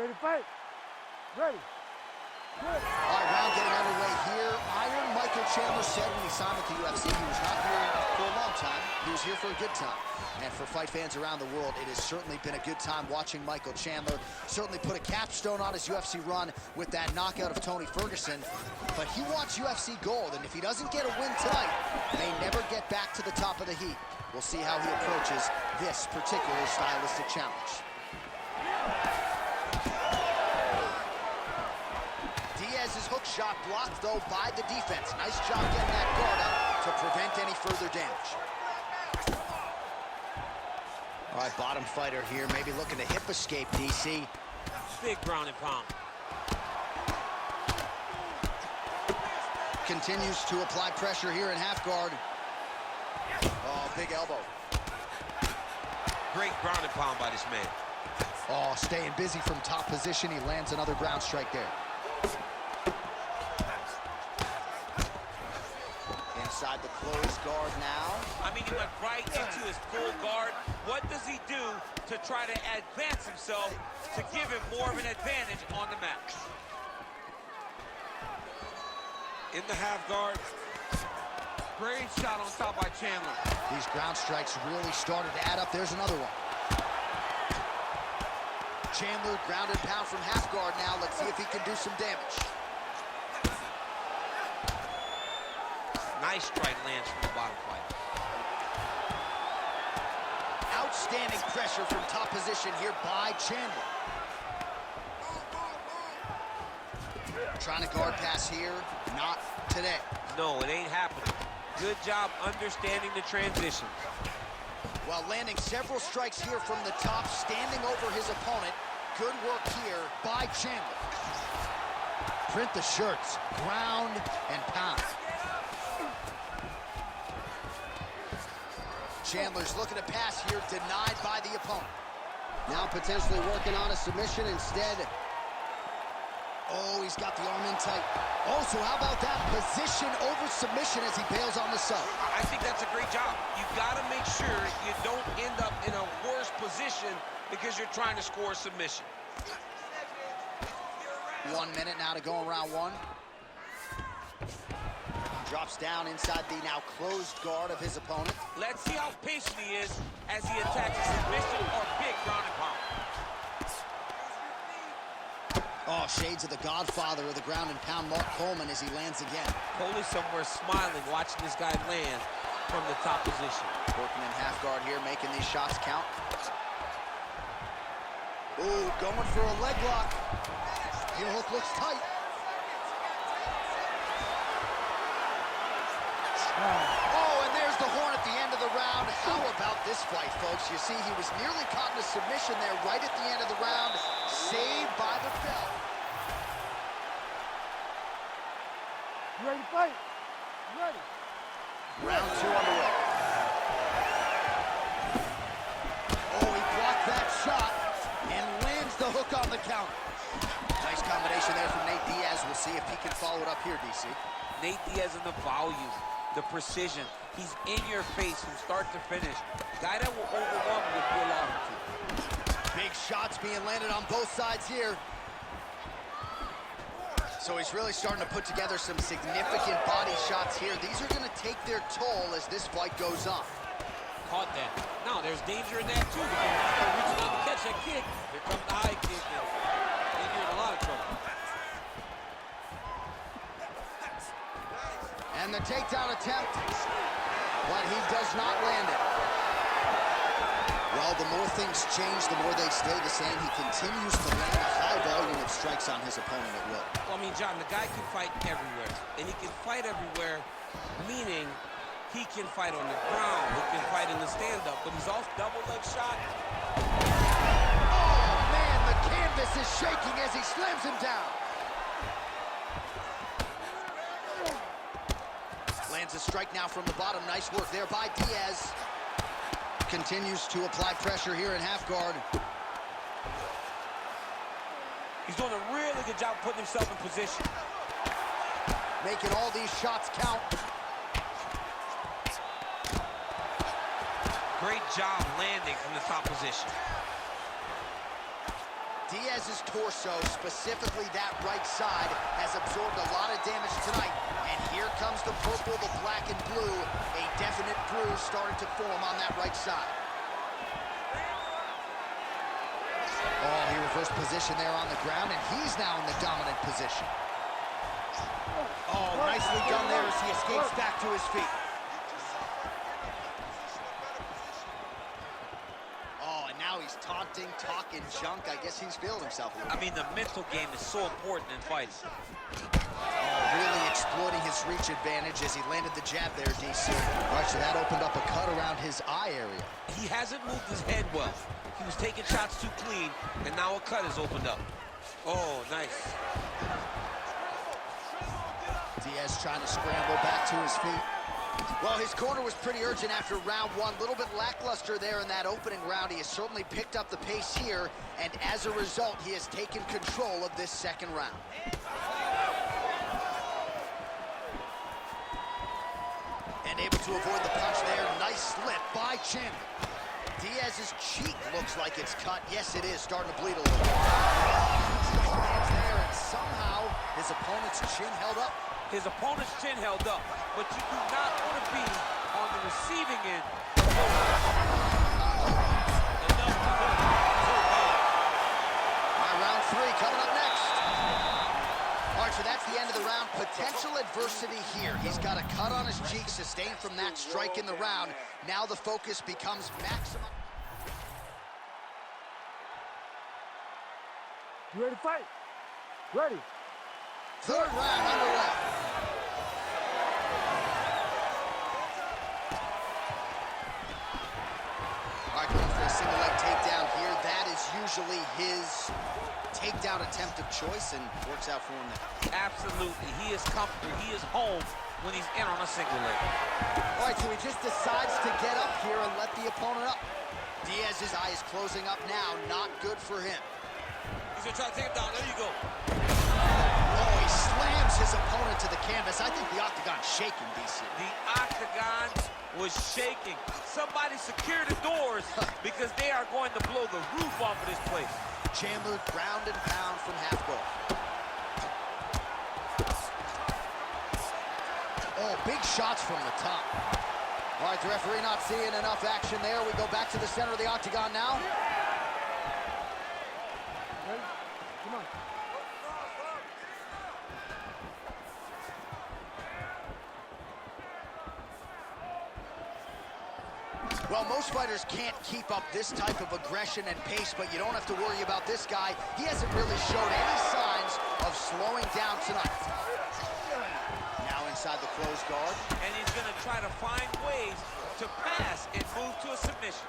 Ready to fight? Ready. All right, round getting underway here. Iron Michael Chandler said when he signed with the UFC he was not here for a long time. He was here for a good time. And for fight fans around the world, it has certainly been a good time watching Michael Chandler. Certainly put a capstone on his UFC run with that knockout of Tony Ferguson. But he wants UFC gold, and if he doesn't get a win tonight, may never get back to the top of the heap. We'll see how he approaches this particular stylistic challenge. Diaz's hook shot blocked, though, by the defense. Nice job getting that guard up to prevent any further damage. All right, bottom fighter here, maybe looking to hip escape, DC. Big ground and pound. Continues to apply pressure here in half guard. Oh, big elbow. Great ground and pound by this man. Oh, staying busy from top position. He lands another ground strike there. Inside the closed guard now. I mean, he went right into his full guard. What does he do to try to advance himself to give him more of an advantage on the mat? In the half guard. Great shot on top by Chandler. These ground strikes really started to add up. There's another one. Chandler ground and pound from half guard now. Let's see if he can do some damage. Nice strike lands from the bottom fighter. Outstanding pressure from top position here by Chandler. Trying to guard pass here, not today. No, it ain't happening. Good job understanding the transitions. While landing several strikes here from the top, standing over his opponent. Good work here by Chandler. Print the shirts, ground and pound. Chandler's looking to pass here, denied by the opponent. Now potentially working on a submission instead. Oh, he's got the arm in tight. Oh, so how about that? Position over submission as he bails on the sub. I think that's a great job. You got to make sure you don't end up in a worse position because you're trying to score a submission. 1 minute now to go in round one. Drops down inside the now closed guard of his opponent. Let's see how patient he is as he attacks a submission or big ground and pound. Oh, shades of the godfather of the ground and pound, Mark Coleman, as he lands again. Coley somewhere smiling, watching this guy land from the top position. Working in half guard here, making these shots count. Ooh, going for a leg lock. Heel hook looks tight. Oh, and there's the horn at the end of the round. How about this fight, folks? You see, he was nearly caught in a submission there right at the end of the round. Saved by the bell. You ready to fight? Ready. Round two underway. Oh, he blocked that shot and lands the hook on the counter. Nice combination there from Nate Diaz. We'll see if he can follow it up here, DC. Nate Diaz and the volume, the precision. He's in your face from start to finish. Guy that will overwhelm you if you allow him to. Big shots being landed on both sides here. So he's really starting to put together some significant body shots here. These are going to take their toll as this fight goes on. Caught that. Now, there's danger in that, too. Because reaching out to catch that kick. Here comes the high kick. And you're in a lot of trouble. And the takedown attempt, but he does not land it. Well, the more things change, the more they stay the same. He continues to land a high volume of strikes on his opponent at will. Well, I mean, John, the guy can fight everywhere. And he can fight everywhere, meaning he can fight on the ground. He can fight in the stand-up. But he's off double leg shot. Oh, man, the canvas is shaking as he slams him down. Lands a strike now from the bottom. Nice work there by Diaz. Continues to apply pressure here in half guard. He's doing a really good job putting himself in position. Making all these shots count. Great job landing from the top position. Diaz's torso, specifically that right side, has absorbed a lot of damage tonight. And here comes the purple, the black, and blue. A definite bruise starting to form on that right side. Oh, he reversed position there on the ground, and he's now in the dominant position. Oh, nicely done there as he escapes back to his feet. Now he's taunting, talking junk. I guess he's feeling himself a little. I mean, the mental game is so important in fighting. Oh, really exploiting his reach advantage as he landed the jab there, DC. All right, so that opened up a cut around his eye area. He hasn't moved his head well. He was taking shots too clean, and now a cut has opened up. Oh, nice. Diaz trying to scramble back to his feet. Well, his corner was pretty urgent after round one. A little bit lackluster there in that opening round. He has certainly picked up the pace here, and as a result, he has taken control of this second round. And able to avoid the punch there. Nice slip by Chandler. Diaz's cheek looks like it's cut. Yes, it is. Starting to bleed a little. Hands there, and somehow his opponent's chin held up. His opponent's chin held up, but you do not want to be on the receiving end. All right, round three coming up next. All right, so that's the end of the round. Potential adversity here. He's got a cut on his cheek, sustained from that strike in the round. Now the focus becomes maximum. You ready to fight? Ready. Third round underway. All right, going for a single leg takedown here. That is usually his takedown attempt of choice, and works out for him there. Absolutely. He is comfortable. He is home when he's in on a single leg. All right, so he just decides to get up here and let the opponent up. Diaz's eye is closing up now. Not good for him. He's going to try to take him down. There you go. Oh, he slams his opponent to the canvas. I think the octagon's shaking, DC. The octagon was shaking. Somebody secure the doors because they are going to blow the roof off of this place. Chandler ground and pound from half guard. Oh, big shots from the top. All right, the referee not seeing enough action there. We go back to the center of the octagon now. Ready? Come on. Well, most fighters can't keep up this type of aggression and pace, but you don't have to worry about this guy. He hasn't really shown any signs of slowing down tonight. Now inside the closed guard. And he's going to try to find ways to pass and move to a submission.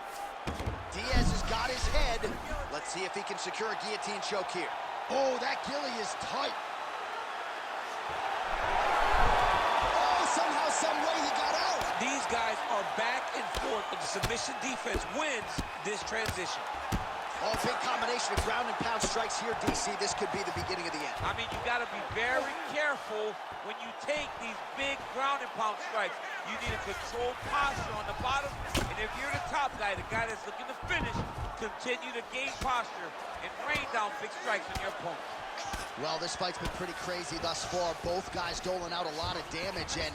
Diaz has got his head. Let's see if he can secure a guillotine choke here. Oh, that ghillie is tight. Oh, somehow, some way he got out. These guys are back and forth, but the submission defense wins this transition. Oh, big combination of ground and pound strikes here, DC. This could be the beginning of the end. I mean, you got to be very careful when you take these big ground and pound strikes. You need a controlled posture on the bottom, and if you're the top guy, the guy that's looking to finish, continue to gain posture and rain down big strikes on your opponent. Well, this fight's been pretty crazy thus far. Both guys doling out a lot of damage, and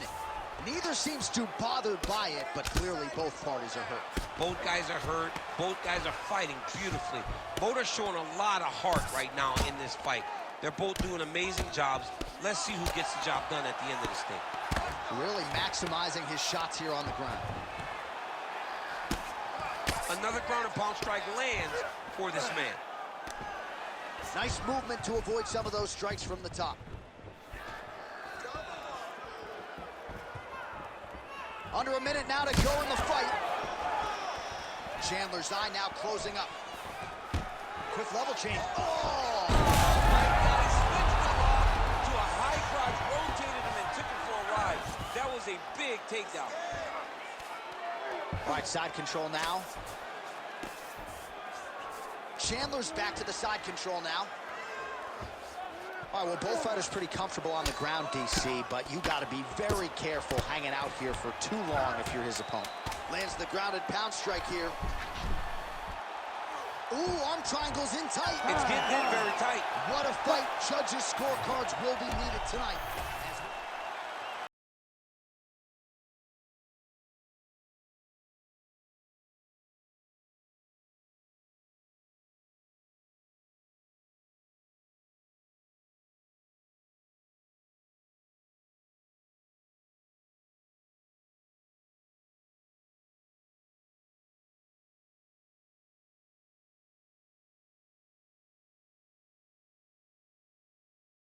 neither seems too bothered by it, but clearly both parties are hurt. Both guys are hurt. Both guys are fighting beautifully. Both are showing a lot of heart right now in this fight. They're both doing amazing jobs. Let's see who gets the job done at the end of this thing. Really maximizing his shots here on the ground. Another ground and pound strike lands for this man. Nice movement to avoid some of those strikes from the top. Under a minute now to go in the fight. Chandler's eye now closing up. Quick level change. Oh! My God, he switched it off to a high crotch, rotated him and took him for a ride. That was a big takedown. All right, side control now. Chandler's back to the side control now. All right, well, both fighters pretty comfortable on the ground, DC, but you got to be very careful hanging out here for too long if you're his opponent. Lands the grounded pound strike here. Ooh, arm triangles in tight. It's getting in very tight. What a fight. Judges' scorecards will be needed tonight.